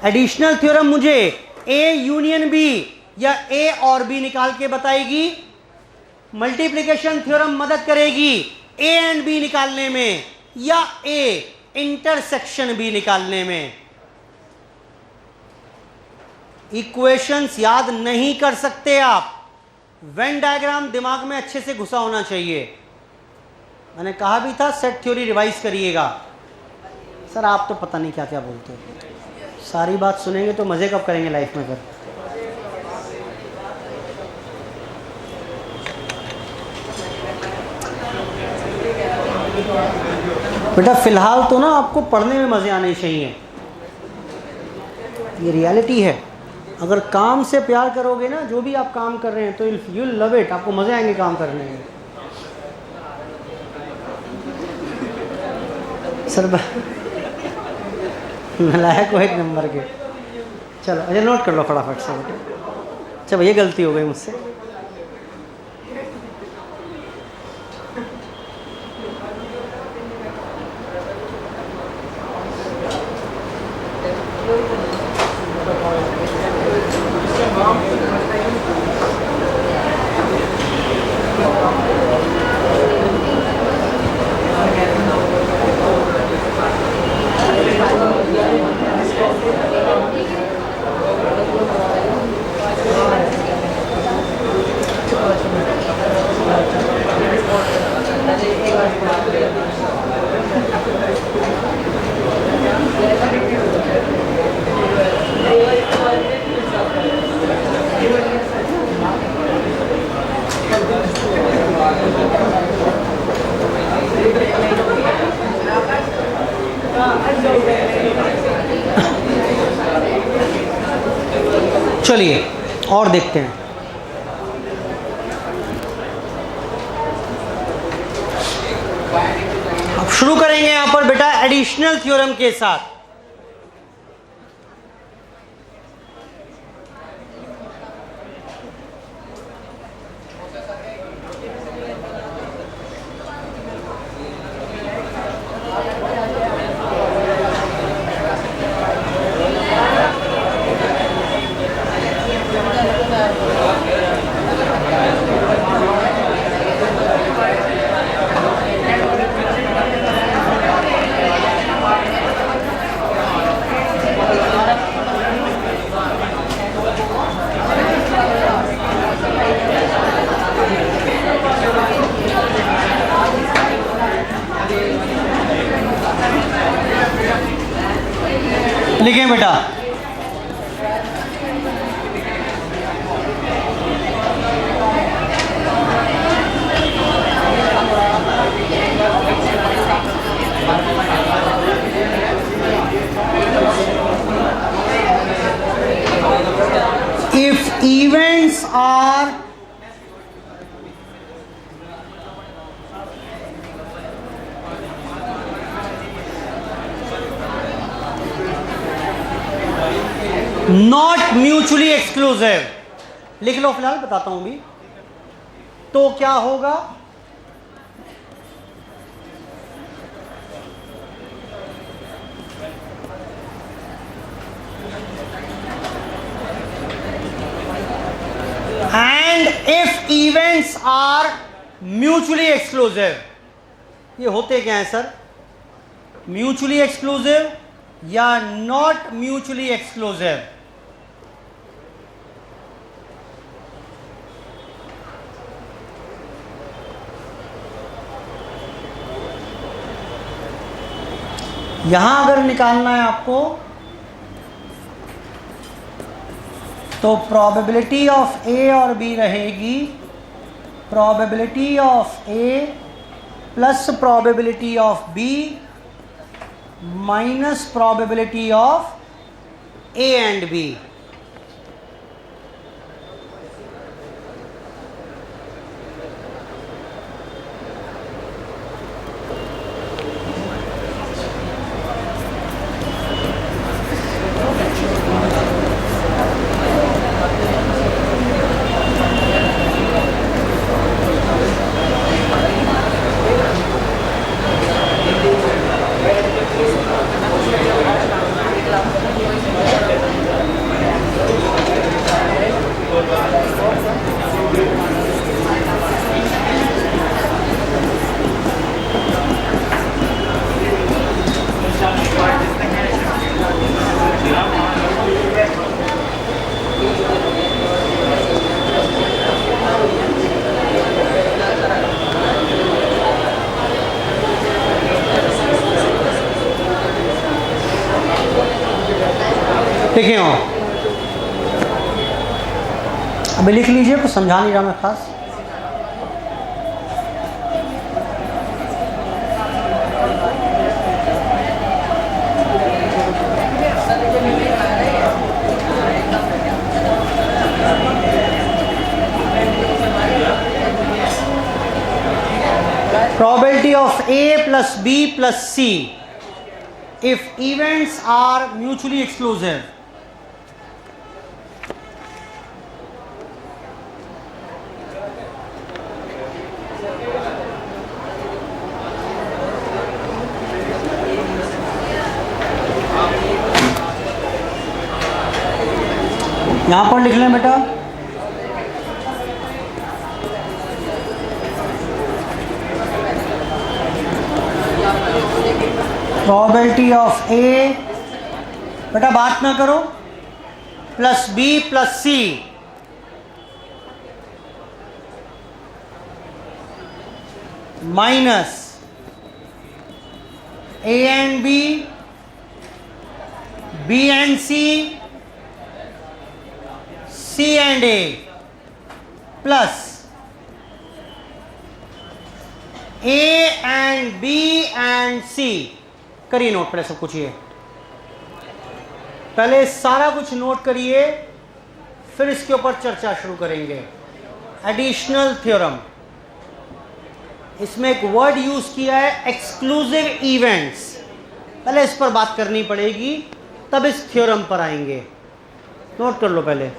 एडिशनल थ्योरम मुझे ए यूनियन बी या ए और बी निकाल के बताएगी। मल्टीप्लिकेशन थ्योरम मदद करेगी ए एंड बी निकालने में या ए इंटरसेक्शन बी निकालने में। इक्वेशंस याद नहीं कर सकते आप, वेन डायग्राम दिमाग में अच्छे से घुसा होना चाहिए। मैंने कहा भी था सेट थ्योरी रिवाइज करिएगा। सर आप तो पता नहीं क्या क्या बोलते हो, सारी बात सुनेंगे तो मजे कब करेंगे लाइफ में फिर? बेटा फिलहाल तो ना आपको पढ़ने में मजे आने चाहिए, ये रियलिटी है। अगर काम से प्यार करोगे ना, जो भी आप काम कर रहे हैं, तो यू लव इट, आपको मजे आएंगे काम करने में। सर नलायक को एक नंबर के। चलो अच्छा नोट कर लो फटाफट से बेटा। अच्छा भैया गलती हो गई मुझसे। चलिए और देखते हैं। अब शुरू करेंगे यहां पर बेटा एडिशनल थ्योरम के साथ। लिखें बेटा, if events are not mutually exclusive, लिख लो फिलहाल, बताता हूं भी। तो क्या होगा, and if events are mutually exclusive. ये होते क्या है सर, म्यूचुअली एक्सक्लूसिव या नॉट म्यूचुअली एक्सक्लूसिव? यहां अगर निकालना है आपको तो प्रोबेबिलिटी ऑफ ए और बी रहेगी probability of A plus probability of B minus probability of A and B. देखिए अभी लिख लीजिए, कुछ समझा नहीं रहा मैं खास। Probability of A plus B plus C if events are mutually exclusive. यहां पर लिख लें बेटा, प्रोबेबिलिटी ऑफ ए, बेटा बात ना करो, plus B plus C minus A and B and C, C and A plus A and B and C. करिए नोट पहले सब कुछ, ये पहले सारा कुछ नोट करिए, फिर इसके ऊपर चर्चा शुरू करेंगे। एडिशनल थ्योरम, इसमें एक वर्ड यूज किया है एक्सक्लूसिव इवेंट्स, पहले इस पर बात करनी पड़ेगी, तब इस थ्योरम पर आएंगे। नोट कर लो पहले।